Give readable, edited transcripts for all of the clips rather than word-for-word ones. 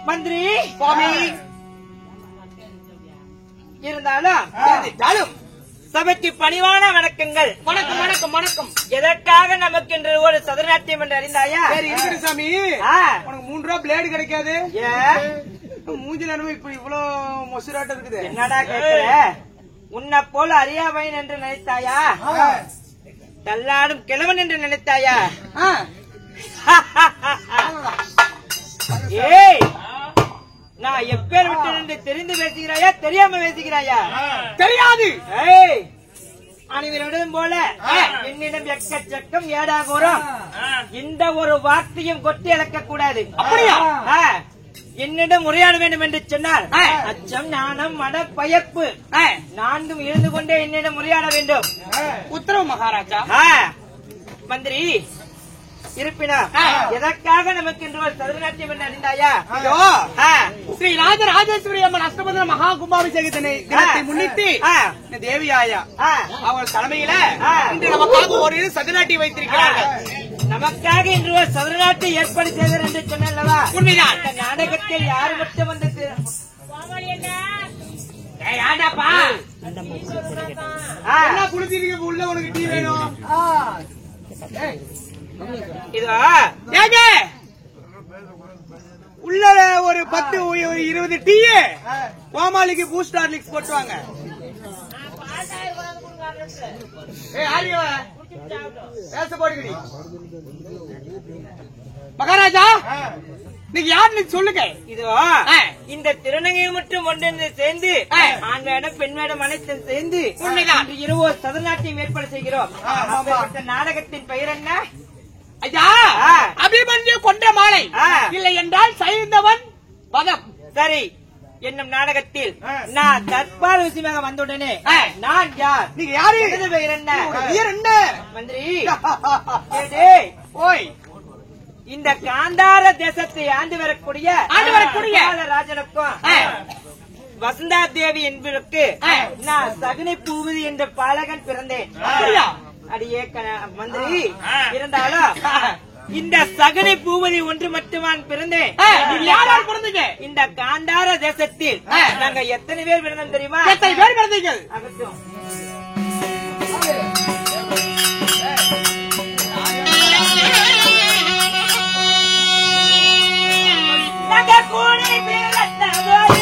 மந்திரி சுவாமி இருந்தாலும் சபைக்கு பணிவான வணக்கங்கள். வணக்கம் வணக்கம் வணக்கம். எதற்காக நமக்கு இன்று ஒரு சதுரநாட்டியம் என்று அறிந்தாயா? சரி இருக்கு சாமி. உனக்கு 3 ரூபா பிளேடு கிடைக்காது. மூஞ்சி நிலைமை இப்ப இவ்வளவு மொசுராட்டம் இருக்குது. என்னடா கேட்கிற? உன்னை போல அறியாமைன் என்று நினைத்தாயா? தள்ளாடும் கிழவன் என்று நினைத்தாயா? ஏய், நான் எப்பேர் விட்டு நின்று தெரிந்து பேசுகிறாயா தெரியாம பேசுகிறாயா? தெரியாது. ஏய், அனைவரிடம் போல என்னிடம் எக்கச்சக்கம் ஏடாகூறும் இந்த ஒரு வார்த்தையும் கொட்டி இழக்க கூடாது. அப்படியா? என்னிடம் உரையாட வேண்டும் என்று சொன்னால் அச்சம் நாணம் மன பயப்பு 4ம் இருந்து கொண்டே என்னிடம் உரையாட வேண்டும். உத்தரவு மகாராஜா. மந்திரி இருப்பினா எதற்காக நமக்கு இன்று ஒரு சதுரநாட்டியம் என்று அறிந்தாயா? ஸ்ரீ ராஜராஜேஸ்வரி அம்மன் அஷ்டபந்தன மகா கும்பாபிஷேக தினத்தை முன்னிட்டு தேவியாயா அவள் தலைமையில இன்று நமக்காக ஒரு சதுரநாட்டியம் வைத்திருக்கிறார்கள். நமக்காக இன்று ஒரு சதுரநாட்டை ஏற்பாடு செய்தார் என்று சொன்னல்லவா? உண்மைதான். இந்த நாடகத்தில் யாரு மட்டும் வந்து குளிச்சிருக்க உள்ள உனக்கு டீ வேணும். உள்ள ஒரு 10 20 டீ கோமாளிக்கு பூஸ்ட் ஹார்லிக்ஸ் போட்டுவாங்க. மகாராஜா நீங்க யாருன்னு சொல்லுங்க. இதோ இந்த திருநங்கை மட்டும் ஒன்று சேர்ந்து ஆண் வேடம் பெண் வேடம் அனைத்தும் சேர்ந்து இரவு சதுரநாட்டியம் ஏற்பாடு செய்கிறோம். நாடகத்தின் பெயர் என்ன? ஐயா அபிமன்யு கொண்ட மாலை, இல்லை என்றால் சைந்தவன் பதம். சரி, என்னும் நாடகத்தில் நான் தற்பால் விஷயமாக வந்தவுடனே நான் யார்? நீங்க யாரு? பெயர் என்ன? பெயர் என்ன? மந்திரி ஓய், இந்த காந்தார தேசத்தை ஆண்டு வரக்கூடிய ராஜனுக்கும் வசந்தா தேவி என்பதற்கு நான் சகுனி பூவதி என்ற பாலகன் பிறந்தேன். அடியே மந்திரி, இருந்தாலும் இந்த சகுனி பூவதி ஒன்று மட்டுமான் பிறந்தேன். இந்த காந்தார தேசத்தில் நாங்க எத்தனை பேர் பிறந்தோம் தெரியுமா? எத்தனை பேர் பிறந்தீங்க? அகற்றும் கூடி பிறந்ததோடு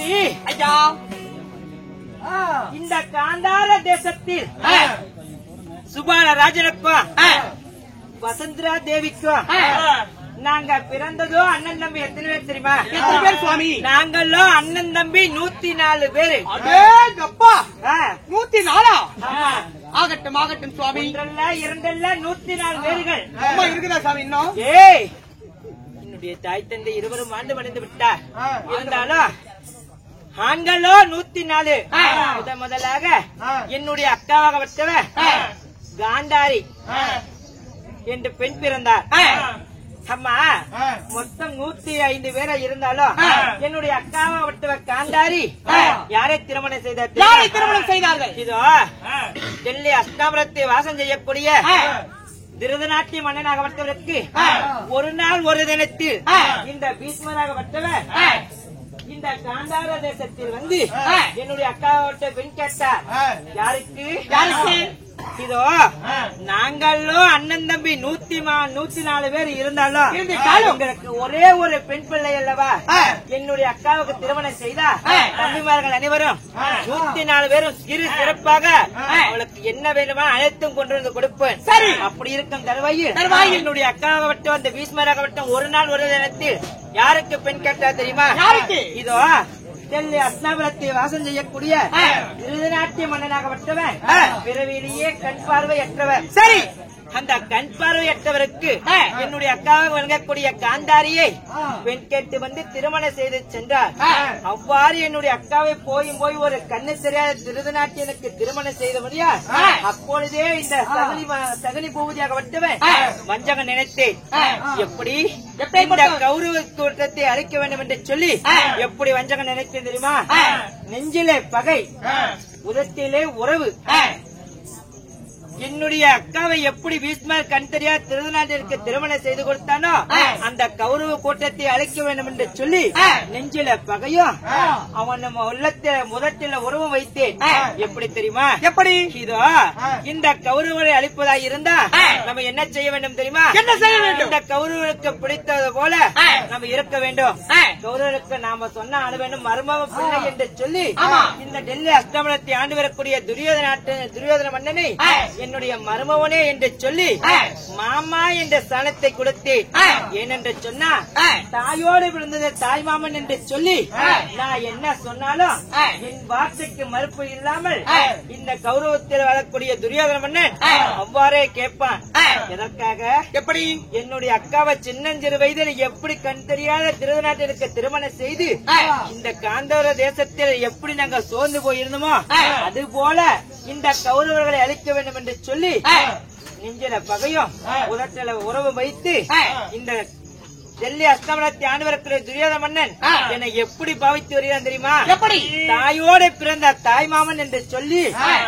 சுவாமி ஐயா இந்த காந்தார தேசத்தில் சுபால ராஜனுக்கும் வசந்தரா தேவிக்கும் நாங்க பிறந்ததோ அண்ணன் தம்பி எத்தனை பேர் தெரியுமா? எத்தனை பேர் சுவாமி? நாங்களோ அண்ணன் தம்பி 104 பேரு. அப்பா 104? ஆகட்டும் ஆகட்டும் சுவாமி. இரண்டல்ல 104 பேர்கள். அம்மா இருக்குதா சாமி இன்னும்? ஏய், என்னுடைய தாய் தந்தை இருவரும் ஆண்டு மறைந்து விட்டார். இருந்தாலும் ஆண்களோ 104. முதலாக என்னுடைய அக்காவாகப்பட்டவர் காந்தாரி என்று பெண் பிறந்தார். அம்மா மொத்தம் 105 பேரா இருந்தாலும் என்னுடைய அக்காவாகப்பட்டவர் காந்தாரி யாரை திருமணம் செய்தார்கள்? இதோ டெல்லி அஸ்தாபுரத்தை வாசம் செய்யக்கூடிய திருதநாட்டிய மன்னனாகப்பட்டவருக்கு ஒரு நாள் ஒரு தினத்தில் இந்த பீஷ்மராகப்பட்டவர் இந்த காந்தார தேசத்தில் வந்து என்னுடைய அக்காவோட பெண் கேட்டார். யாருக்கு? இதோ நாங்களோ அண்ணன் தம்பி 104 பேர் இருந்தாலும் எங்களுக்கு ஒரே ஒரு பெண் பிள்ளை அல்லவா? என்னுடைய அக்காவுக்கு திருமணம் செய்தா தம்பிமார்கள் அனைவரும் 104 பேரும் சிறப்பாக அவளுக்கு என்ன வேணுமா அனைத்தும் கொண்டு வந்து கொடுப்பேன். சரி, அப்படி இருக்கும் தருவாயில் என்னுடைய அக்காவாகட்டும் அந்த பீஷ்மராகட்டும் ஒரு நாள் ஒரு தினத்தில் யாருக்கு பெண் கேட்டா தெரியுமா? இதோ டெல்லி அஸ்தாபுரத்தை வாசம் செய்யக்கூடிய திருநாட்டிய மன்னனாகப்பட்டவன் பிறவிலேயே கண் பார்வையற்றவர். சரி, அந்த கண் பார்வையற்றவருக்கு என்னுடைய அக்காவை வழங்கக்கூடிய காந்தாரியை பெண் கேட்டு வந்து திருமணம் செய்து சென்றார். அவ்வாறு என்னுடைய அக்காவை போய் ஒரு கண்ணு தெரியாத திருநாட்டியனுக்கு திருமணம் செய்த முடியா. அப்பொழுதே இந்த சகனி பூபதியாகப்பட்டவன் வஞ்சகம் நினைத்தேன். எப்படி இந்த கௌரவ கூட்டத்தை அழிக்க வேண்டும் என்று சொல்லி எப்படி வஞ்சகம் நினைத்தேன் தெரியுமா? நெஞ்சிலே பகை, உதட்டிலே உறவு. என்னுடைய அக்காவை எப்படி பீஷ்மர் கண் தெரியாத திருநாட்டிற்கு திருமணம் செய்து கொடுத்தானோ அந்த கௌரவ கூட்டத்தை அழைக்க வேண்டும் என்று சொல்லி நெஞ்சில பகையும் அவன் உள்ளத்தில முதட்டில உறவும் வைத்தேன். எப்படி தெரியுமா? எப்படி? இதோ இந்த கௌரவரை அழிப்பதாக இருந்தா நம்ம என்ன செய்ய வேண்டும் தெரியுமா? என்ன செய்ய வேண்டும்? இந்த கௌரவருக்கு பிடித்தது போல நம்ம இருக்க வேண்டும். கௌரவருக்கு நாம சொன்ன ஆள வேண்டும் மர்மவ பிள்ளை என்று சொல்லி இந்த டெல்லி அஸ்தாபுரத்தை ஆண்டு வரக்கூடிய துரியோதன மன்னனை என்னுடைய மருமவனே என்று சொல்லி மாமா என்ற ஸ்தானத்தை கொடுத்து ஏனென்று சொன்னா தாயோடு விழுந்தது தாய் மாமன் என்று சொல்லி நான் என்ன சொன்னாலும் என் வார்த்தைக்கு மறுப்பு இல்லாமல் இந்த கௌரவத்தில் வரக்கூடிய துரியோதன மன்னன் அவ்வாறே கேட்பான். எதற்காக? எப்படி? என்னுடைய அக்காவை சின்னஞ்சிறு வயதில் எப்படி கண் தெரியாத திருநாட்டிற்கு திருமணம் செய்து இந்த காந்தார தேசத்தில் எப்படி நாங்க சோர்ந்து போயிருந்தோமோ அது போல இந்த கௌரவர்களை அழிக்க வேண்டும் என்று சொல்லி நெஞ்சில பகையும் உதட்டில உறவு வைத்து இந்த டெல்லி அஸ்தாபுரத்தை ஆண்டு வரக்கூடிய துரியோதன மன்னன் என்னை எப்படி பாவித்து வருகிறான் தெரியுமா? எப்படி? தாயோடு பிறந்த தாய் மாமன் என்று சொல்லி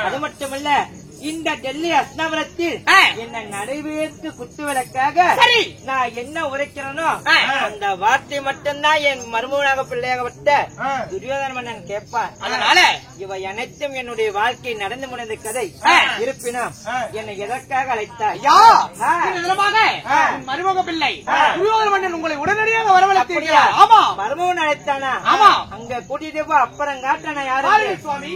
அது மட்டுமல்ல இந்த டெல்லி அஸ்தாபுரத்தில் என்ன நடைபெற்று குத்துவதற்காக நான் என்ன உரைக்கிறேனோ அந்த வார்த்தை மட்டும்தான் என் மருமகனாக பிள்ளையாகப்பட்ட துரியோதன மன்னன் கேட்பான். அதனால இவை அனைத்தும் என்னுடைய வாழ்க்கை நடந்து முடிந்த கதை. இருப்பினும் என்னை எதற்காக அழைத்தார்? மருமக பிள்ளை துரியோதன மன்னன் உங்களை உடனடியாக வரவழைத்தார். ஆமா, மருமகன் அழைத்தானா? ஆமா, அங்க கூட்டிட்டு போ, அப்புறம் காட்டானா யாரு? சுவாமி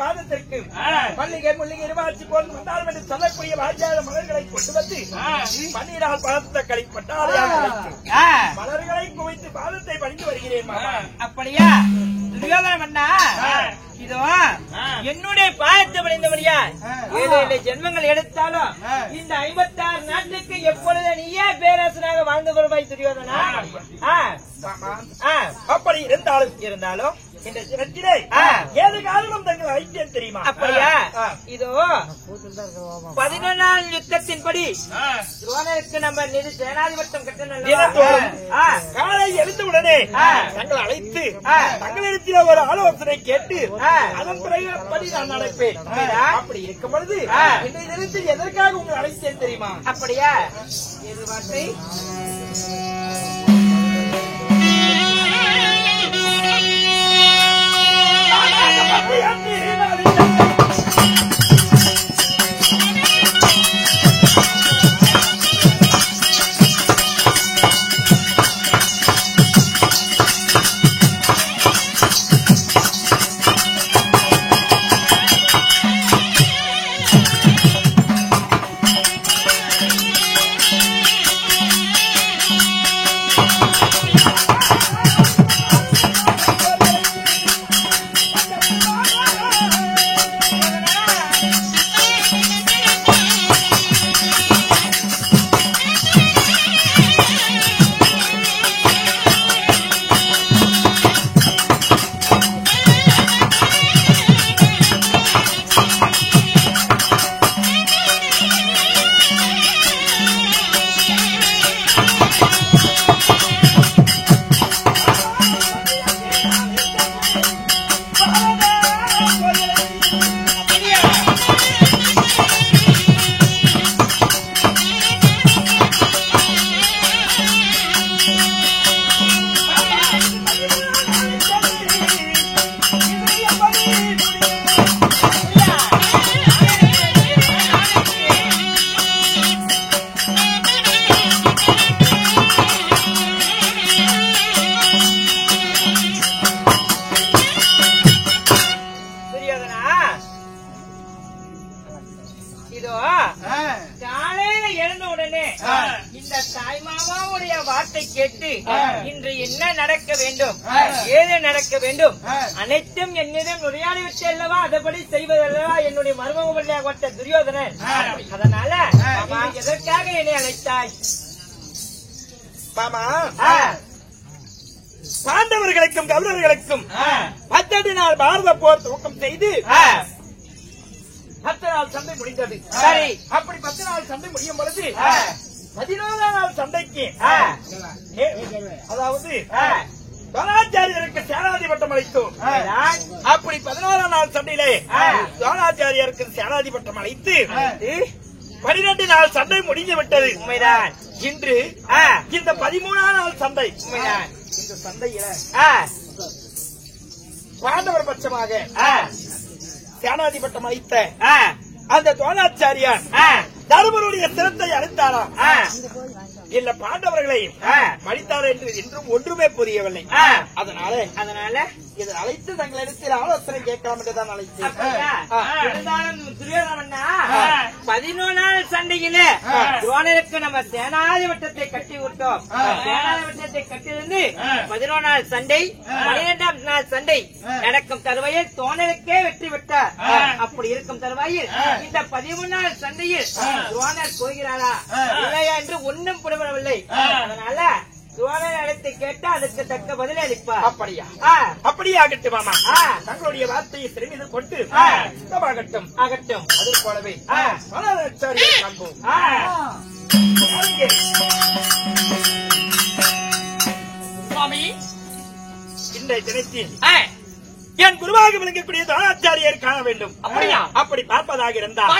பாதத்திற்கு மல்லிகை முல்லிகை இருவாட்சி போல் மந்தாரம் என்று சொல்லக்கூடிய வாரியாத மலர்களை கொண்டு வந்து பன்னீரால் பழத்த கழிப்பட்டால் மலர்களை குவித்து பாதத்தை பணிந்து வருகிறேன். அப்படியா துரியோதன மன்னா, இதோ என்னுடைய பாதத்தை பணிந்தபடியா ஏழு ஜென்மங்கள் எடுத்தாலும் இந்த 56 நாட்டுக்கு எப்பொழுது நீயே பேரரசனாக வாழ்ந்து வருவாய் துரியோதனா. அப்படி இருந்தாலும் இந்த தினத்திலே ஏழு காரணம் தங்கள் ஐக்கியம் தெரியுமா? அப்படியா? இதோ 11ஆம் யுத்தத்தின்படி துரோணருக்கு நம்ம நிதி சேனாதிபத்தியம் கட்டணும். காலை எழுந்தவுடனே தங்களை அழைத்து தங்களிடத்தில் ஒரு ஆலோசனை கேட்டு அதன் பிறகு நான் நடப்பேன். அப்படி இருக்கும் பொழுது இந்த தினத்தில் எதற்காக உங்களை அழைத்தேன் தெரியுமா? அப்படியா? எதிர்பார்த்தை இன்று என்ன நடக்க வேண்டும், ஏது நடக்க வேண்டும், அனைத்தும் என்னிடம் உரையாடிவிட்டு அல்லவா அதபடி செய்வதல்லவா என்னுடைய மர்மம் கொண்ட துரியோதனன். அதனால எதற்காக என்னை அழைத்தாய்? மாமா, பாண்டவர்களுக்கும் கௌரவர்களுக்கும் 18 நாள் பாரத போர் துவக்கம் செய்து 10 நாள் சண்டை முடிந்தது. சரி, அப்படி 10 நாள் சண்டை முடியும் பொழுது 14ஆம் நாள் சண்டைக்கு அதாவது துரோணாச்சாரியருக்கு சேனாதிபட்டம் அளித்தோம். அப்படி 14ஆம் நாள் சண்டையிலே துரோணாச்சாரியருக்கு சேனாதிபட்டம் அளித்து 12 நாள் சண்டை முடிந்து விட்டது. உண்மைதான். இன்று இந்த 13ஆம் நாள் சண்டை. உண்மைதான். இந்த சண்டையில பாண்டவர் பட்சமாக சேனாதிபட்டம் அளித்த அந்த துரோணாச்சாரியார் தருமருடைய சிரத்தை அளித்தாராம். இல்ல பாண்டவர்களை மடித்தார் என்று இன்றும் ஒன்றுமே புரியவில்லை. அதனால இதை அழைத்து தங்களிடத்தில் ஆலோசனை கேட்கலாம் என்றுதான் அழைத்தேன். 11ஆம் சண்டையில துரோணருக்கு நம்ம சேனாதிபட்டத்தை கட்டி விட்டோம். சேனாதிபட்டத்தை கட்டியிருந்து 11ஆம் சண்டை 12ஆம் நாள் சண்டை நடக்கும் தருவாயில் துரோணருக்கே வெற்றி விட்டார். அப்படி இருக்கும் தருவாயில் இந்த 13ஆம் சண்டையில் துரோணர் போகிறாரா இல்லையா என்று ஒன்றும் புரியவில்லை. அதனால துரோணர் அழைத்து கேட்டா அதுக்கு தக்க பதில் அளிப்பார். அப்படியா? அப்படியே ஆகட்டும் மாமா. தங்களுடைய வார்த்தையை திரும்பி கொண்டு ஆகட்டும் ஆகட்டும். அது போலவே காண்போம். சுவாமி, இன்றைய தினத்தில் என் குருவாக விளங்கக்கூடிய துரோணாச்சாரியர் காண வேண்டும். அப்படியா? அப்படி பார்ப்பதாக இருந்தால்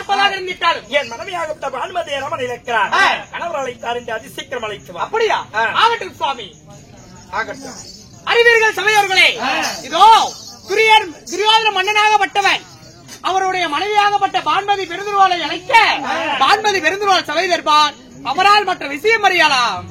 என் மனைவியாகப்பட்ட பானுமதியை ராமன் இழக்கிறார். கணவர் அழைத்தார் என்று அதிசீக்கிரம் அழைத்துவார். அப்படியா? ஆகட்டும் சுவாமி, ஆகட்டும். அறிவீர்கள் சபையோர்களே, இதோ துரியோதன மன்னனாகப்பட்டவன் அவருடைய மனைவியாகப்பட்ட பான்மதி பெருந்துருவாளை அழைக்க பான்மதி பெருந்துருவாள் சபை தருவார். அவரால் மற்ற விஷயம் அறியலாம்.